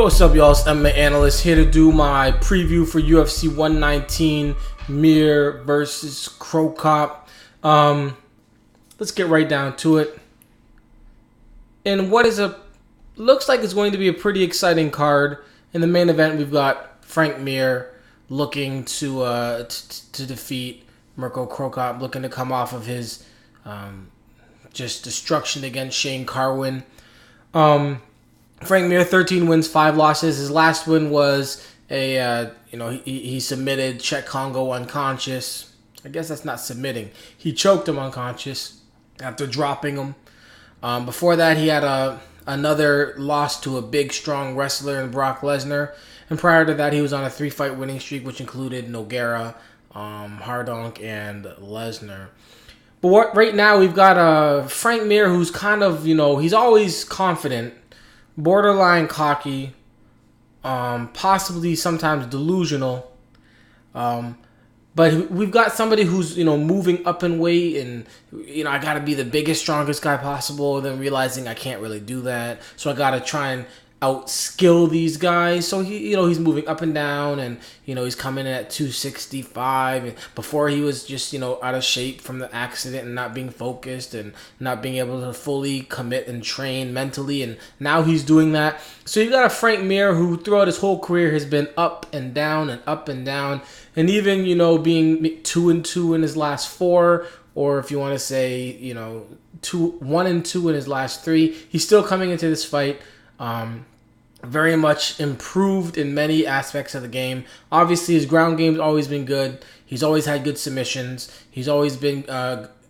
Yo, what's up, y'all? It's Mma Analyst here to do my preview for UFC 119, Mir versus Cro Cop. Let's get right down to it. And looks like it's going to be a pretty exciting card. In the main event, we've got Frank Mir looking to defeat Mirko Cro Cop, looking to come off of his just destruction against Shane Carwin. Frank Mir, 13 wins, 5 losses. His last win was he submitted Czech Congo unconscious. I guess that's not submitting. He choked him unconscious after dropping him. Before that, he had another loss to a big, strong wrestler in Brock Lesnar. And prior to that, he was on a 3-fight winning streak, which included Nogueira, Hardonk, and Lesnar. But right now, we've got Frank Mir, who's kind of, he's always confident, borderline cocky, possibly sometimes delusional. But we've got somebody who's, moving up in weight and, I got to be the biggest, strongest guy possible, and then realizing I can't really do that. So I got to try and outskill these guys. So he's moving up and down, and he's coming in at 265. And before he was just out of shape from the accident and not being focused and not being able to fully commit and train mentally, and now he's doing that. So you've got a Frank Mir who throughout his whole career has been up and down and up and down, and even being 2-2 in his last 4, or if you want to say 1-2 in his last 3, he's still coming into this fight very much improved in many aspects of the game. Obviously, his ground game's always been good. He's always had good submissions. He's always been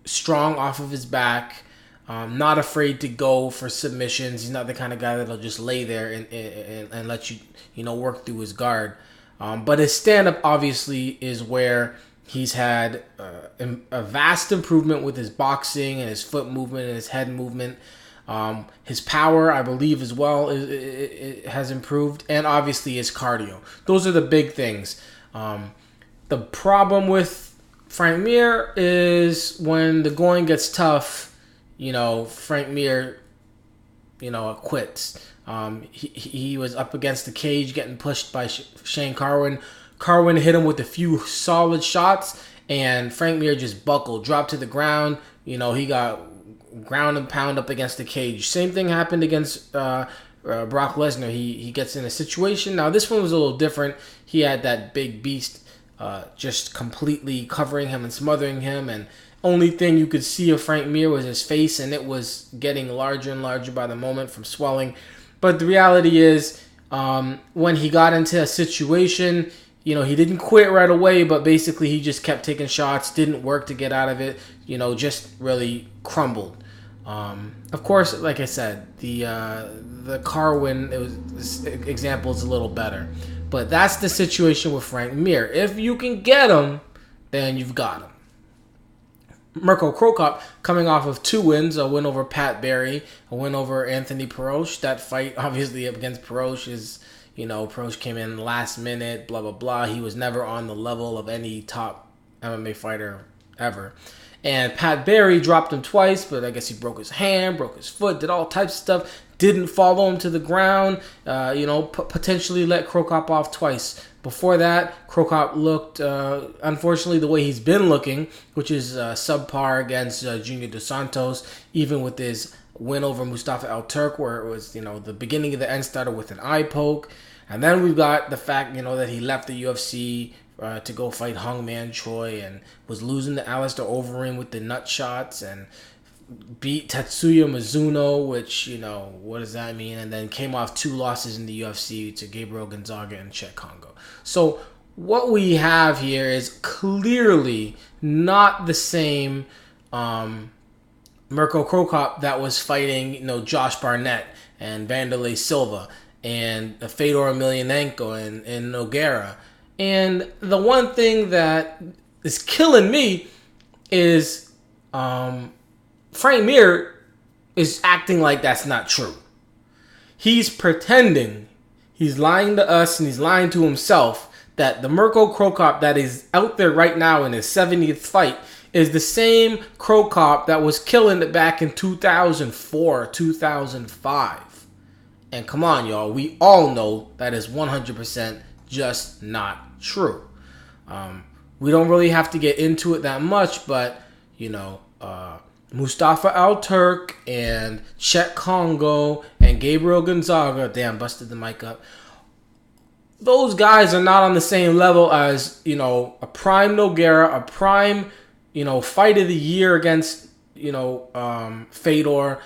strong off of his back, not afraid to go for submissions. He's not the kind of guy that'll just lay there and let you work through his guard. But his stand-up obviously is where he's had a vast improvement with his boxing and his foot movement and his head movement. His power, I believe, as well, it has improved, and obviously his cardio. Those are the big things. The problem with Frank Mir is when the going gets tough, Frank Mir, quits. He was up against the cage getting pushed by Shane Carwin. Carwin hit him with a few solid shots, and Frank Mir just buckled, dropped to the ground. He got ground and pound up against the cage. Same thing happened against Brock Lesnar. He gets in a situation. Now, this one was a little different. He had that big beast just completely covering him and smothering him, and only thing you could see of Frank Mir was his face, and it was getting larger and larger by the moment from swelling. But the reality is, when he got into a situation, he didn't quit right away, but basically he just kept taking shots, didn't work to get out of it, just really crumbled. Of course, like I said, the Carwin example is a little better. But that's the situation with Frank Mir. If you can get him, then you've got him. Mirko Cro Cop coming off of 2 wins, a win over Pat Barry, a win over Anthony Perosh. That fight, obviously, against Perosh is, Perosh came in last minute, blah, blah, blah. He was never on the level of any top MMA fighter ever. And Pat Barry dropped him twice, but I guess he broke his hand, broke his foot, did all types of stuff, didn't follow him to the ground, potentially let Cro Cop off twice. Before that, Cro Cop looked, unfortunately, the way he's been looking, which is subpar against Junior Dos Santos, even with his win over Mustafa Al Turk, where it was, the beginning of the end started with an eye poke. And then we've got the fact, that he left the UFC to go fight Hung Man Choi and was losing to Alistair Overeem with the nut shots and beat Tetsuya Mizuno, which, what does that mean? And then came off 2 losses in the UFC to Gabriel Gonzaga and Czech Congo. So what we have here is clearly not the same Mirko Cro Cop that was fighting, Josh Barnett and Vanderlei Silva and Fedor Emelianenko and Nogueira. And the one thing that is killing me is Frank Mir is acting like that's not true. He's pretending, he's lying to us and he's lying to himself that the Mirko Cro Cop that is out there right now in his 70th fight is the same Cro Cop that was killing it back in 2004, 2005. And come on, y'all, we all know that is 100% just not true. We don't really have to get into it that much, but, Mustafa Al-Turk and Chet Congo and Gabriel Gonzaga, damn, busted the mic up. Those guys are not on the same level as, a prime Nogueira, a prime, fight of the year against, Fedor,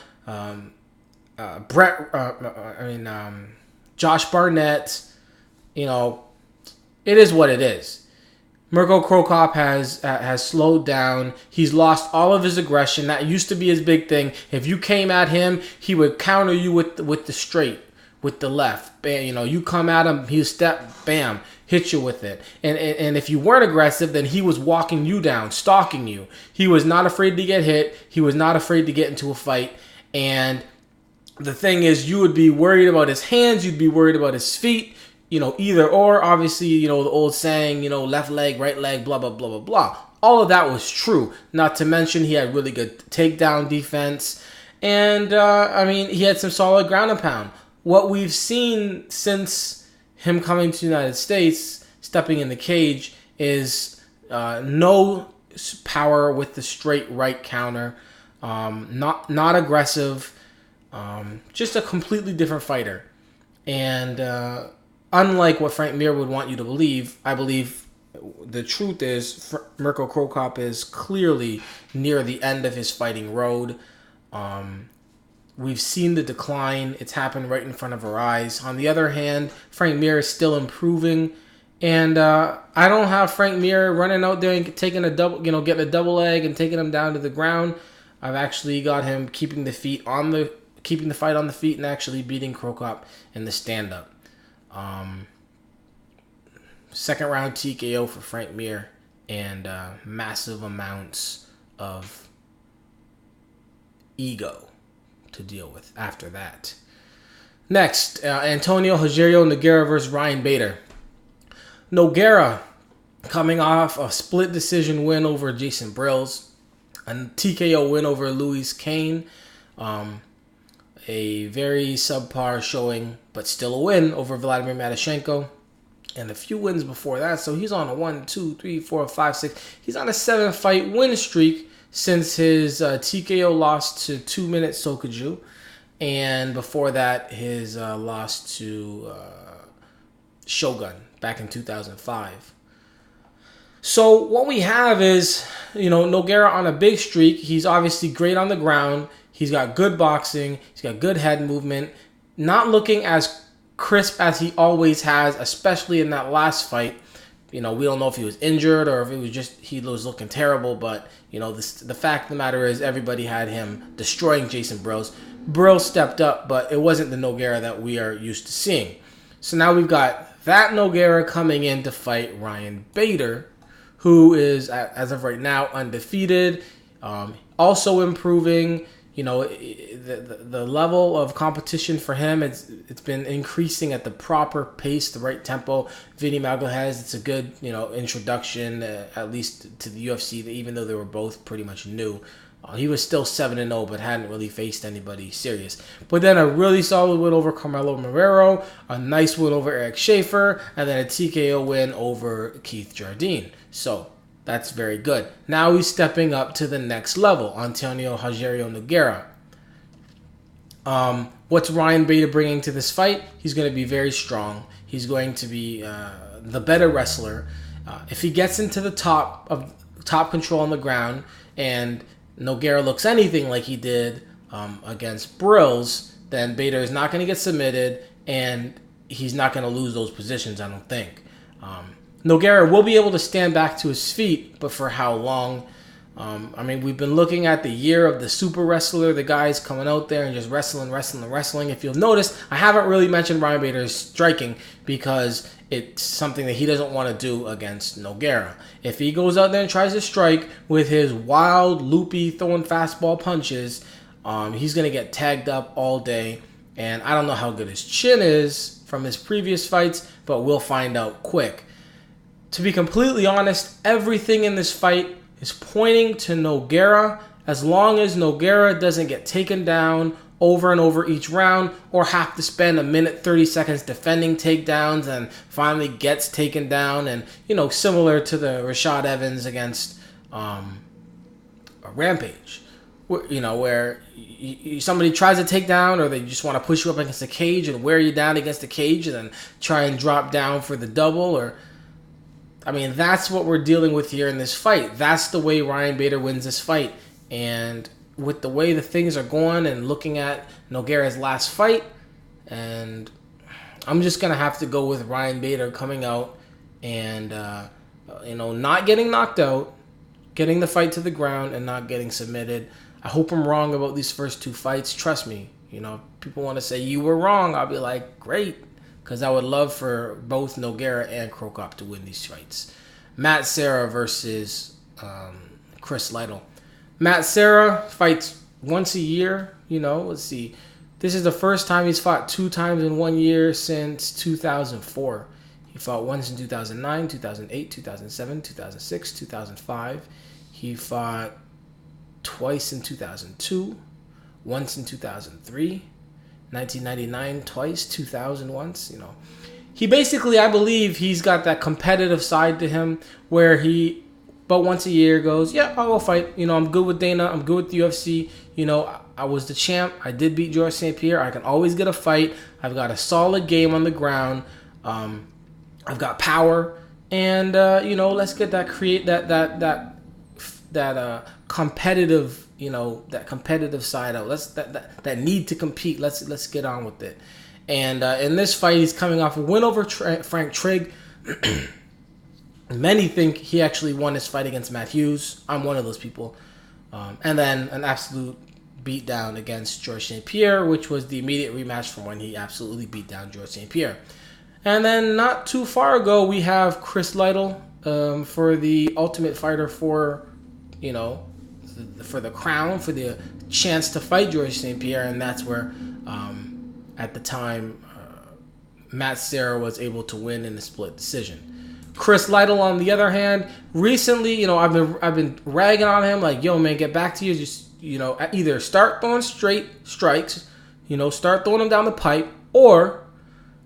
Josh Barnett. It is what it is. Mirko Cro Cop has slowed down. He's lost all of his aggression. That used to be his big thing. If you came at him, he would counter you with the straight, with the left. Bam, you come at him, he'll step, bam, hit you with it. And if you weren't aggressive, then he was walking you down, stalking you. He was not afraid to get hit. He was not afraid to get into a fight. And the thing is, you would be worried about his hands. You'd be worried about his feet. Either or, obviously, the old saying, left leg, right leg, blah, blah, blah, blah, blah. All of that was true. Not to mention he had really good takedown defense. And, he had some solid ground and pound. What we've seen since him coming to the United States, stepping in the cage, is no power with the straight right counter. Not aggressive. Just a completely different fighter. And unlike what Frank Mir would want you to believe, I believe the truth is Mirko Cro Cop is clearly near the end of his fighting road. We've seen the decline. It's happened right in front of our eyes. On the other hand, Frank Mir is still improving. And I don't have Frank Mir running out there and taking a double, getting a double leg and taking him down to the ground. I've actually got him keeping the fight on the feet and actually beating Cro Cop in the stand-up. Second round TKO for Frank Mir and massive amounts of ego to deal with after that. Next, Antonio Rogerio Nogueira versus Ryan Bader. Nogueira coming off a split decision win over Jason Brills, a TKO win over Louis Kane, a very subpar showing, but still a win over Vladimir Matyshenko, and a few wins before that. So he's on a 1, 2, 3, 4, 5, 6. He's on a 7-fight win streak since his TKO loss to 2-minute Sokoju, and before that his loss to Shogun back in 2005. So what we have is, Nogueira on a big streak. He's obviously great on the ground. He's got good boxing. He's got good head movement. Not looking as crisp as he always has, especially in that last fight. We don't know if he was injured or if it was just he was looking terrible. But, the fact of the matter is everybody had him destroying Jason Brills. Brills stepped up, but it wasn't the Nogueira that we are used to seeing. So now we've got that Nogueira coming in to fight Ryan Bader, who is, as of right now, undefeated, also improving. The level of competition for him, it's been increasing at the proper pace, the right tempo. Vinny Magalhaes, it's a good, introduction, at least to the UFC, even though they were both pretty much new. He was still 7-0, but hadn't really faced anybody serious. But then a really solid win over Carmelo Marrero, a nice win over Eric Schaefer, and then a TKO win over Keith Jardine. So that's very good. Now he's stepping up to the next level, Antonio Rogerio Nogueira. What's Ryan Bader bringing to this fight? He's going to be very strong. He's going to be the better wrestler. If he gets into the top control on the ground, and Nogueira looks anything like he did against Brills, then Bader is not going to get submitted, and he's not going to lose those positions, I don't think. Nogueira will be able to stand back to his feet, but for how long? We've been looking at the year of the super wrestler, the guys coming out there and just wrestling. If you'll notice, I haven't really mentioned Ryan Bader's striking because it's something that he doesn't want to do against Nogueira. If he goes out there and tries to strike with his wild, loopy, throwing fastball punches, he's going to get tagged up all day. And I don't know how good his chin is from his previous fights, but we'll find out quick. To be completely honest, everything in this fight is pointing to Nogueira. As long as Nogueira doesn't get taken down over and over each round, or have to spend a minute 30 seconds defending takedowns and finally gets taken down. And, similar to the Rashad Evans against Rampage, where somebody tries to take down, or they just want to push you up against the cage and wear you down against the cage and then try and drop down for the double. That's what we're dealing with here in this fight. That's the way Ryan Bader wins this fight. And with the way the things are going and looking at Nogueira's last fight, and I'm just going to have to go with Ryan Bader coming out and, not getting knocked out, getting the fight to the ground and not getting submitted. I hope I'm wrong about these first two fights. Trust me, people want to say you were wrong. I'll be like, great, because I would love for both Nogueira and Cro Cop to win these fights. Matt Serra versus Chris Lytle. Matt Serra fights once a year. Let's see. This is the first time he's fought 2 times in 1 year since 2004. He fought once in 2009, 2008, 2007, 2006, 2005. He fought twice in 2002, once in 2003, 1999 twice, 2000 once. He basically, I believe he's got that competitive side to him where he, but once a year goes, yeah, I'll go fight. I'm good with Dana. I'm good with the UFC. I was the champ. I did beat Georges St. Pierre. I can always get a fight. I've got a solid game on the ground. I've got power, and let's get that competitive, that competitive side out. Let's that need to compete. Let's get on with it. And in this fight, he's coming off a win over Frank Trigg. Many think he actually won his fight against Matt Hughes. I'm one of those people. And then an absolute beatdown against Georges St. Pierre, which was the immediate rematch from when he absolutely beat down Georges St. Pierre. And then not too far ago, we have Chris Lytle for the Ultimate Fighter for the crown, for the chance to fight Georges St. Pierre. And that's where, at the time, Matt Serra was able to win in a split decision. Chris Lytle, on the other hand, recently, I've been ragging on him like, yo, man, get back to you. Just, either start throwing straight strikes, start throwing them down the pipe, or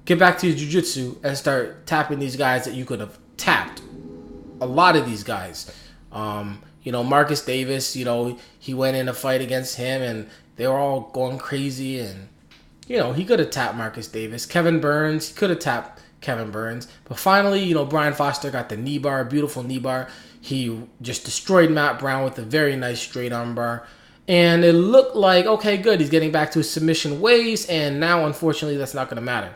get back to your jiu-jitsu and start tapping these guys that you could have tapped. A lot of these guys. Marcus Davis, he went in a fight against him and they were all going crazy, and, he could have tapped Marcus Davis. Kevin Burns, he could have tapped Kevin Burns. But finally, Brian Foster got the knee bar, beautiful knee bar. He just destroyed Matt Brown with a very nice straight arm bar. And it looked like, okay, good, he's getting back to his submission ways, and now, unfortunately, that's not going to matter.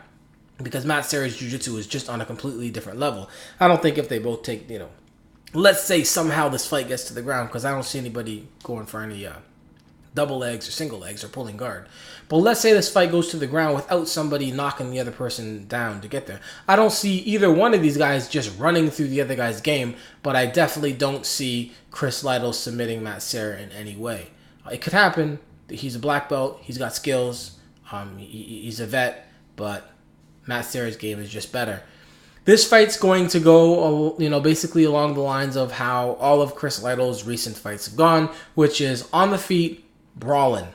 Because Matt Serra's jiu-jitsu is just on a completely different level. I don't think if they both take, let's say somehow this fight gets to the ground, because I don't see anybody going for any double legs or single legs or pulling guard. But let's say this fight goes to the ground without somebody knocking the other person down to get there. I don't see either one of these guys just running through the other guy's game, but I definitely don't see Chris Lytle submitting Matt Serra in any way. It could happen. He's a black belt. He's got skills. He's a vet, but Matt Serra's game is just better. This fight's going to go, basically along the lines of how all of Chris Lytle's recent fights have gone, which is on the feet, brawling.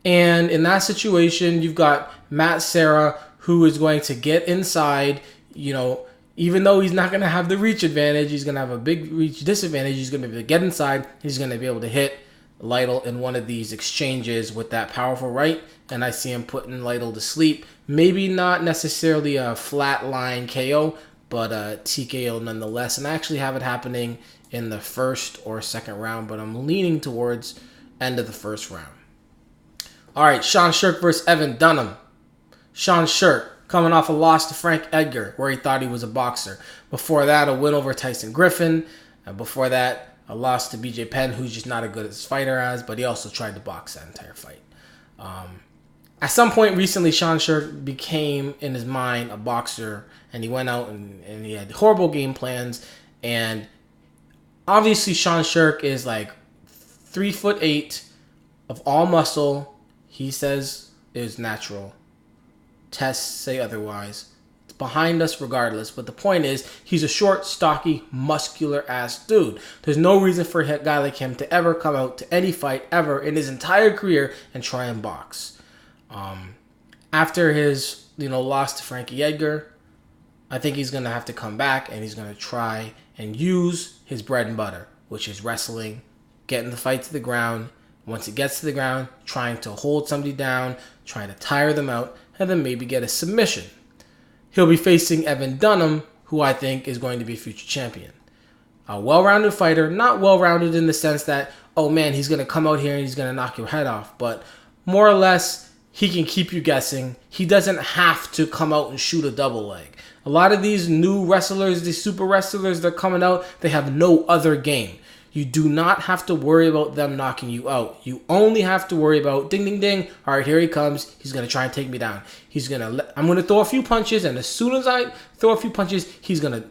And in that situation, you've got Matt Serra, who is going to get inside, even though he's not going to have the reach advantage, he's going to have a big reach disadvantage. He's going to be able to get inside. He's going to be able to hit Lytle in one of these exchanges with that powerful right, and I see him putting Lytle to sleep. Maybe not necessarily a flat line KO, but a TKO nonetheless. And I actually have it happening in the first or second round, but I'm leaning towards end of the first round. All right, Sean Sherk versus Evan Dunham. Sean Sherk coming off a loss to Frank Edgar, where he thought he was a boxer. Before that, a win over Tyson Griffin. And before that, a loss to BJ Penn, who's just not as good as a fighter as, but he also tried to box that entire fight. At some point recently, Sean Sherk became, in his mind, a boxer, and he went out and he had horrible game plans. And obviously, Sean Sherk is like 3'8" of all muscle. He says is natural. Tests say otherwise. It's behind us regardless. But the point is, he's a short, stocky, muscular-ass dude. There's no reason for a guy like him to ever come out to any fight ever in his entire career and try and box. After his, loss to Frankie Edgar, I think he's going to have to come back and he's going to try and use his bread and butter, which is wrestling, getting the fight to the ground. Once it gets to the ground, trying to hold somebody down, trying to tire them out, and then maybe get a submission. He'll be facing Evan Dunham, who I think is going to be future champion. A well-rounded fighter, not well-rounded in the sense that, oh man, he's going to come out here and he's going to knock your head off, but more or less, he can keep you guessing. He doesn't have to come out and shoot a double leg. A lot of these new wrestlers, these super wrestlers, they're coming out, they have no other game. You do not have to worry about them knocking you out. You only have to worry about ding, ding, ding. All right, here he comes. He's going to try and take me down. I'm going to throw a few punches, and as soon as I throw a few punches, he's going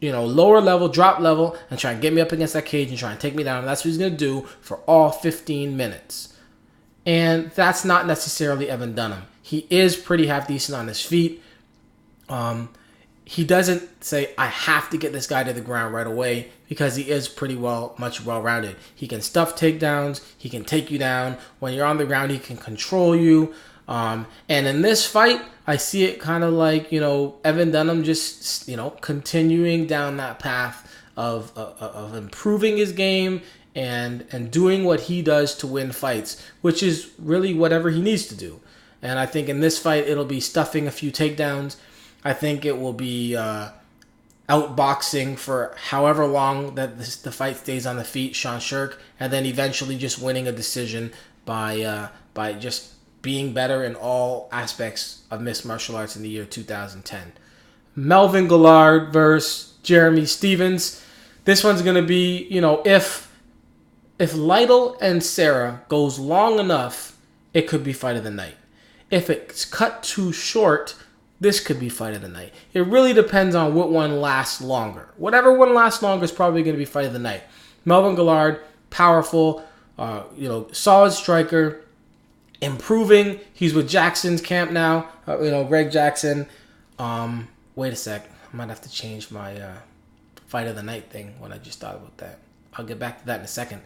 to, lower level, drop level, and try and get me up against that cage and try and take me down. And that's what he's going to do for all 15 minutes. And that's not necessarily Evan Dunham. He is pretty half decent on his feet. He doesn't say, I have to get this guy to the ground right away, because he is much well-rounded. He can stuff takedowns. He can take you down. When you're on the ground, he can control you. And in this fight, I see it kind of like, Evan Dunham just, continuing down that path of improving his game and doing what he does to win fights, which is really whatever he needs to do. And I think in this fight, it'll be stuffing a few takedowns. I think it will be outboxing for however long that the fight stays on the feet, Sean Shirk, and then eventually just winning a decision by just being better in all aspects of mixed martial arts in the year 2010. Melvin Guillard versus Jeremy Stephens. This one's going to be, if Lytle and Sarah goes long enough, it could be fight of the night. If it's cut too short, this could be fight of the night. It really depends on what one lasts longer. Whatever one lasts longer is probably going to be fight of the night. Melvin Guillard, powerful, solid striker, improving. He's with Jackson's camp now. Greg Jackson. Wait a sec. I might have to change my fight of the night thing when I just thought about that. I'll get back to that in a second.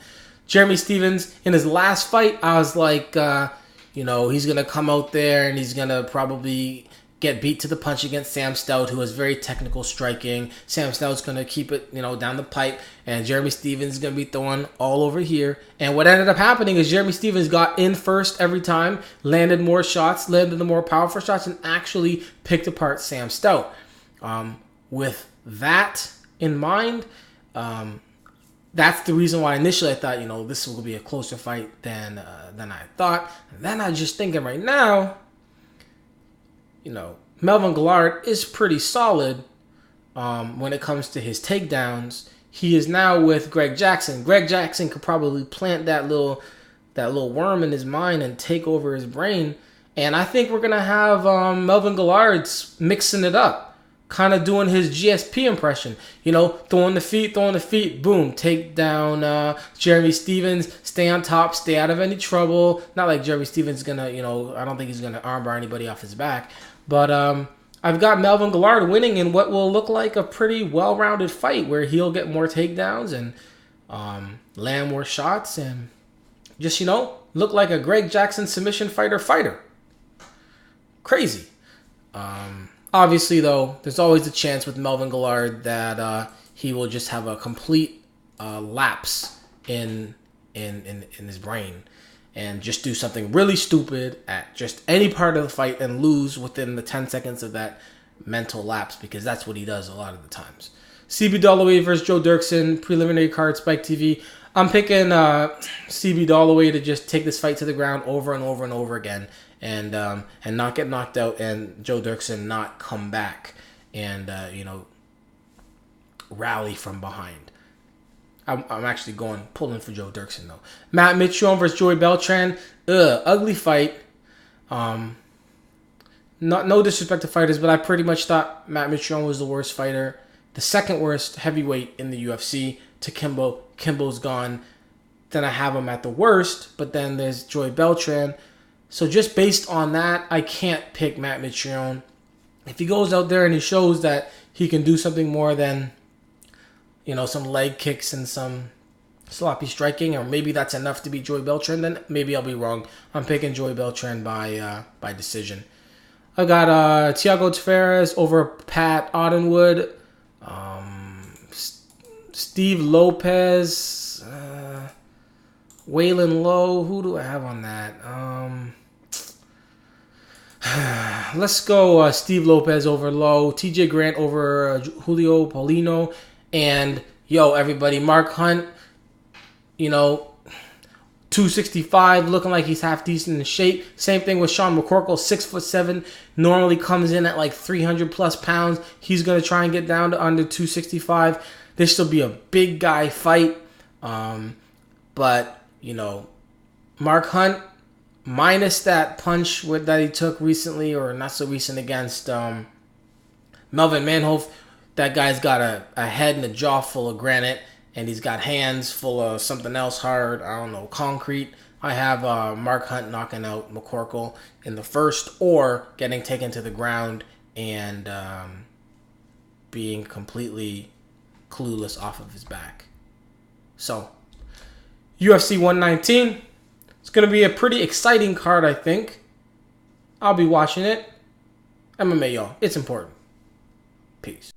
Jeremy Stephens, in his last fight, I was like, he's going to come out there and he's going to probably get beat to the punch against Sam Stout, who is very technical striking. Sam Stout's going to keep it, down the pipe, and Jeremy Stephens is going to be throwing all over here. And what ended up happening is Jeremy Stephens got in first every time, landed more shots, landed the more powerful shots, and actually picked apart Sam Stout. With that in mind, that's the reason why initially I thought, this will be a closer fight than I thought. And then I was just thinking right now, Melvin Guillard is pretty solid when it comes to his takedowns. He is now with Greg Jackson. Greg Jackson could probably plant that little worm in his mind and take over his brain. And I think we're going to have Melvin Guillard mixing it up, kind of doing his GSP impression. Throwing the feet, boom, take down Jeremy Stephens, stay on top, stay out of any trouble. Not like Jeremy Stephens is going to, I don't think he's going to armbar anybody off his back. But I've got Melvin Guillard winning in what will look like a pretty well-rounded fight where he'll get more takedowns and land more shots and just, look like a Greg Jackson submission fighter. Crazy. Obviously, though, there's always a chance with Melvin Guillard that he will just have a complete lapse in his brain and just do something really stupid at just any part of the fight and lose within the 10 seconds of that mental lapse, because that's what he does a lot of the times. CB Dollaway versus Joe Dirksen, preliminary card, Spike TV. I'm picking CB Dollaway to just take this fight to the ground over and over and over again and not get knocked out, and Joe Dirksen not come back and, rally from behind. I'm actually pulling for Joe Dirksen, though. Matt Mitrione versus Joey Beltran. Ugly fight. No disrespect to fighters, but I pretty much thought Matt Mitrione was the worst fighter. The second worst heavyweight in the UFC to Kimbo. Kimbo's gone. Then I have him at the worst, but then there's Joey Beltran. So just based on that, I can't pick Matt Mitrione. If he goes out there and he shows that he can do something more than, some leg kicks and some sloppy striking, or maybe that's enough to beat Joey Beltran. Then maybe I'll be wrong. I'm picking Joey Beltran by decision. I got Thiago Tavares over Pat Audinwood. Steve Lopez. Waylon Lowe. Who do I have on that? Let's go Steve Lopez over Lowe. TJ Grant over Julio Paulino. And, everybody, Mark Hunt, 265, looking like he's half decent in shape. Same thing with Sean McCorkle, 6'7", normally comes in at like 300 plus pounds. He's going to try and get down to under 265. This will be a big guy fight. But, Mark Hunt, minus that punch that he took recently, or not so recent, against Melvin Manhoef. That guy's got a head and a jaw full of granite, and he's got hands full of something else hard, I don't know, concrete. I have Mark Hunt knocking out McCorkle in the first, or getting taken to the ground and being completely clueless off of his back. So, UFC 119. It's going to be a pretty exciting card, I think. I'll be watching it. MMA, y'all. It's important. Peace.